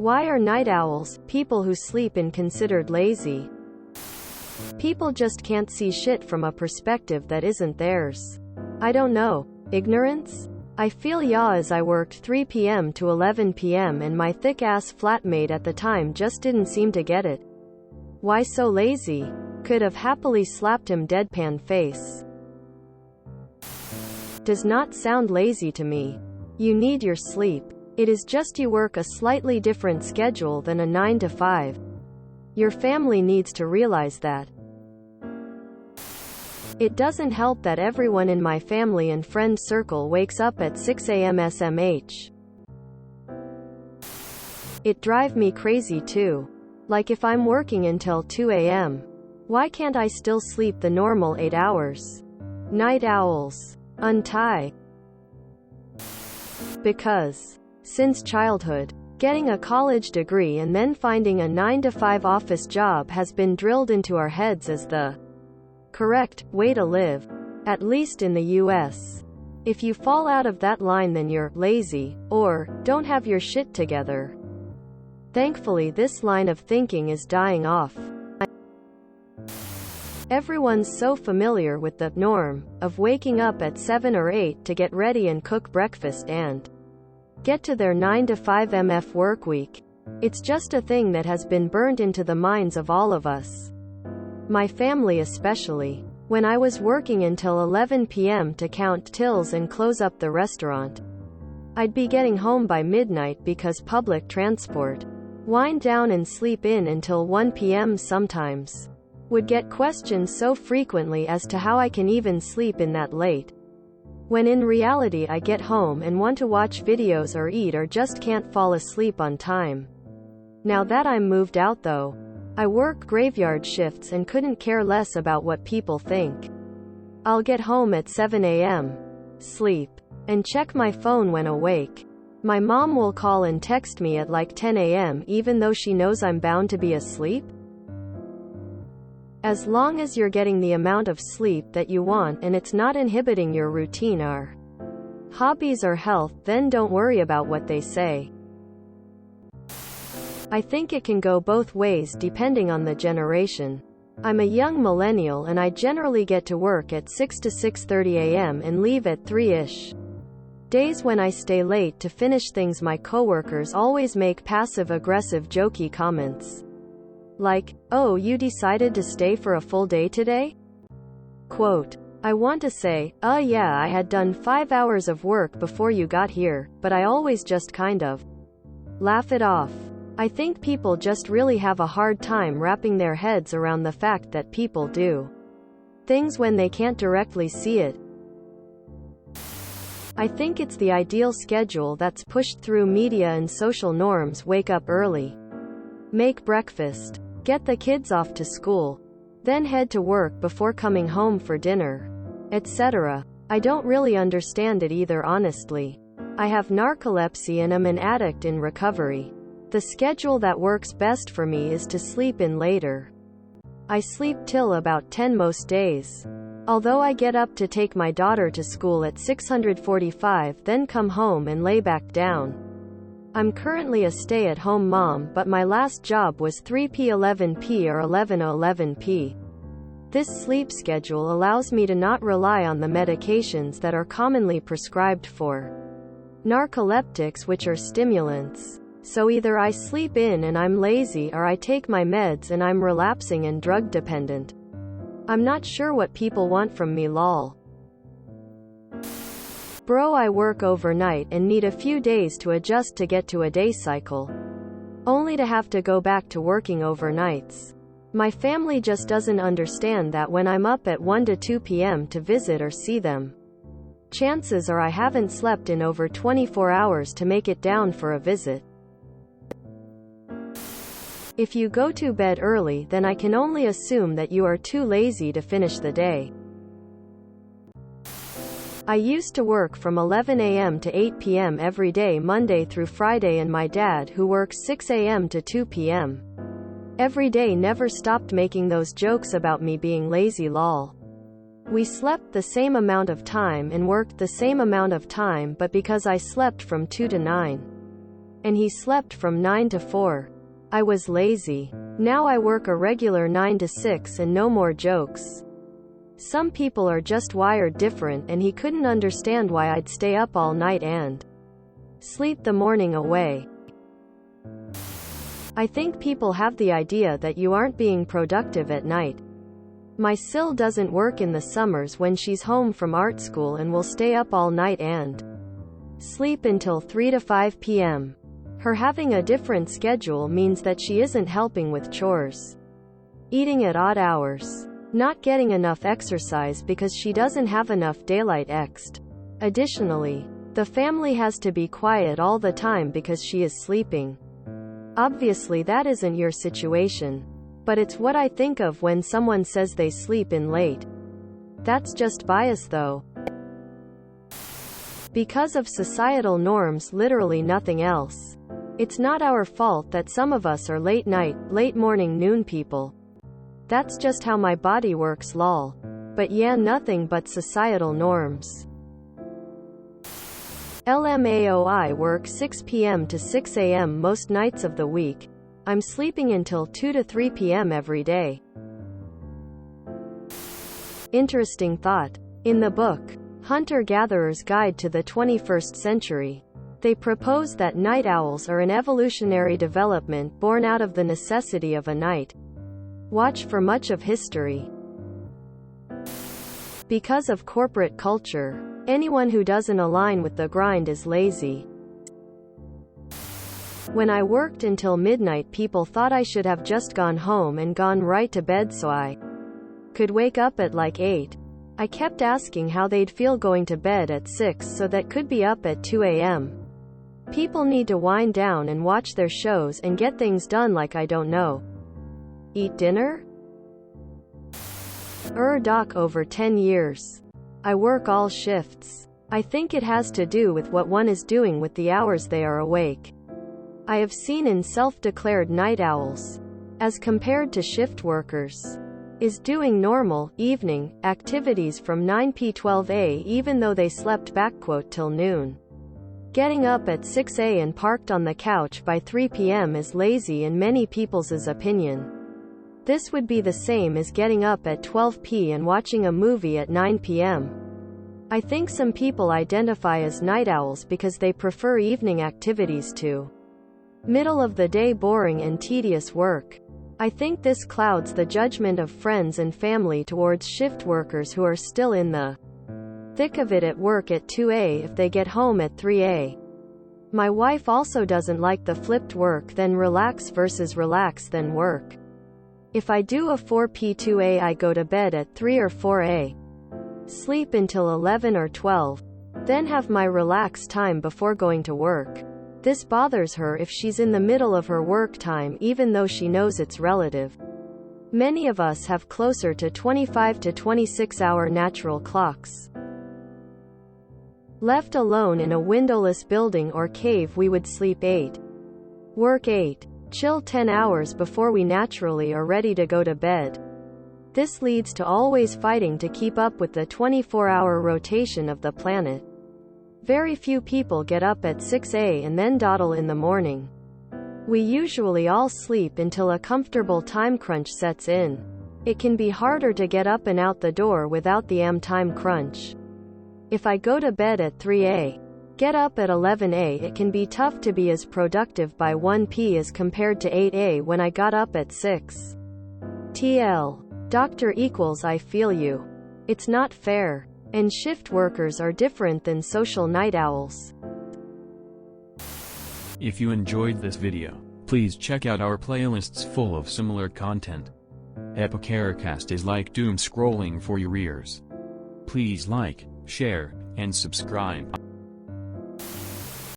Why are night owls, people who sleep in, considered lazy? People just can't see shit from a perspective that isn't theirs. I don't know. Ignorance? I feel yaw as I worked 3 p.m. to 11 p.m. and my thick-ass flatmate at the time just didn't seem to get it. Why so lazy? Could have happily slapped him deadpan face. Does not sound lazy to me. You need your sleep. It is just you work a slightly different schedule than a 9 to 5. Your family needs to realize that. It doesn't help that everyone in my family and friend circle wakes up at 6 a.m. SMH. It drive me crazy too. Like if I'm working until 2 a.m. Why can't I still sleep the normal 8 hours? Night owls. Untie. Because, since childhood, getting a college degree and then finding a 9 to 5 office job has been drilled into our heads as the correct way to live, at least in the US. If you fall out of that line, then you're lazy, or don't have your shit together. Thankfully, this line of thinking is dying off. Everyone's so familiar with the norm of waking up at 7 or 8 to get ready and cook breakfast and get to their 9 to 5 MF work week. It's just a thing that has been burnt into the minds of all of us. My family especially. When I was working until 11 p.m. to count tills and close up the restaurant, I'd be getting home by midnight because public transport. Wind down and sleep in until 1 p.m. sometimes. Would get questioned so frequently as to how I can even sleep in that late. When in reality I get home and want to watch videos or eat or just can't fall asleep on time. Now that I'm moved out though, I work graveyard shifts and couldn't care less about what people think. I'll get home at 7 a.m. sleep, and check my phone when awake. My mom will call and text me at like 10 a.m. even though she knows I'm bound to be asleep. As long as you're getting the amount of sleep that you want and it's not inhibiting your routine or hobbies or health, then don't worry about what they say. I think it can go both ways depending on the generation. I'm a young millennial and I generally get to work at 6 to 6:30 a.m. and leave at 3-ish. Days when I stay late to finish things, my coworkers always make passive-aggressive jokey comments. Like, "Oh, you decided to stay for a full day today?" Quote, I want to say, yeah, I had done 5 hours of work before you got here, but I always just kind of laugh it off. I think people just really have a hard time wrapping their heads around the fact that people do things when they can't directly see it. I think it's the ideal schedule that's pushed through media and social norms. Wake up early, make breakfast, get the kids off to school, then head to work before coming home for dinner, etc. I don't really understand it either, honestly. I have narcolepsy and am an addict in recovery. The schedule that works best for me is to sleep in later. I sleep till about 10 most days. Although I get up to take my daughter to school at 6:45, then come home and lay back down. I'm currently a stay-at-home mom, but my last job was 3p 11p or 11:11p. This sleep schedule allows me to not rely on the medications that are commonly prescribed for narcoleptics, which are stimulants. So either I sleep in and I'm lazy, or I take my meds and I'm relapsing and drug dependent. I'm not sure what people want from me, lol. Bro, I work overnight and need a few days to adjust to get to a day cycle, only to have to go back to working overnights. My family just doesn't understand that when I'm up at 1 to 2 p.m. to visit or see them, chances are I haven't slept in over 24 hours to make it down for a visit. If you go to bed early, then I can only assume that you are too lazy to finish the day. I used to work from 11 a.m. to 8 p.m. every day, Monday through Friday, and my dad, who works 6 a.m. to 2 p.m. every day, never stopped making those jokes about me being lazy, lol. We slept the same amount of time and worked the same amount of time, but because I slept from 2 to 9, and he slept from 9 to 4. I was lazy. Now I work a regular 9 to 6 and no more jokes. Some people are just wired different, and he couldn't understand why I'd stay up all night and sleep the morning away. I think people have the idea that you aren't being productive at night. My sil doesn't work in the summers when she's home from art school and will stay up all night and sleep until 3 to 5 p.m. Her having a different schedule means that she isn't helping with chores, eating at odd hours, not getting enough exercise because she doesn't have enough daylight ext. Additionally, the family has to be quiet all the time because she is sleeping. Obviously that isn't your situation, but it's what I think of when someone says they sleep in late. That's just bias though. Because of societal norms, literally nothing else. It's not our fault that some of us are late night, late morning, noon people. That's just how my body works, lol. But yeah, nothing but societal norms. LMAO, I work 6 p.m. to 6 a.m. most nights of the week. I'm sleeping until 2 to 3 p.m. every day. Interesting thought. In the book, Hunter-Gatherer's Guide to the 21st Century, they propose that night owls are an evolutionary development born out of the necessity of a night watch for much of history. Because of corporate culture, anyone who doesn't align with the grind is lazy. When I worked until midnight, people thought I should have just gone home and gone right to bed so I could wake up at like 8. I kept asking how they'd feel going to bed at 6 so that could be up at 2 a.m. People need to wind down and watch their shows and get things done, like I don't know. Eat dinner? Doc, over 10 years. I work all shifts. I think it has to do with what one is doing with the hours they are awake. I have seen in self-declared night owls, as compared to shift workers, is doing normal, evening, activities from 9 p. 12 a. even though they slept till noon. Getting up at 6 a. and parked on the couch by 3 p.m. is lazy in many people's opinion. This would be the same as getting up at 12 p.m. and watching a movie at 9 p.m. I think some people identify as night owls because they prefer evening activities to middle of the day boring and tedious work. I think this clouds the judgment of friends and family towards shift workers who are still in the thick of it at work at 2 a. if they get home at 3 a. My wife also doesn't like the flipped work then relax versus relax then work. If I do a 4 p. 2 a. I go to bed at 3 or 4 a. Sleep until 11 or 12. Then have my relax time before going to work. This bothers her if she's in the middle of her work time, even though she knows it's relative. Many of us have closer to 25 to 26-hour natural clocks. Left alone in a windowless building or cave, we would sleep 8. Work 8. Chill 10 hours before we naturally are ready to go to bed. This leads to always fighting to keep up with the 24-hour rotation of the planet. Very few people get up at 6 a. and then dawdle in the morning. We usually all sleep until a comfortable time crunch sets in. It can be harder to get up and out the door without the time crunch. If I go to bed at 3 a. get up at 11 a. it can be tough to be as productive by 1 p. as compared to 8 a. when I got up at 6. TL. Doctor equals I feel you. It's not fair. And shift workers are different than social night owls. If you enjoyed this video, please check out our playlists full of similar content. Epicaricast is like doom scrolling for your ears. Please like, share, and subscribe.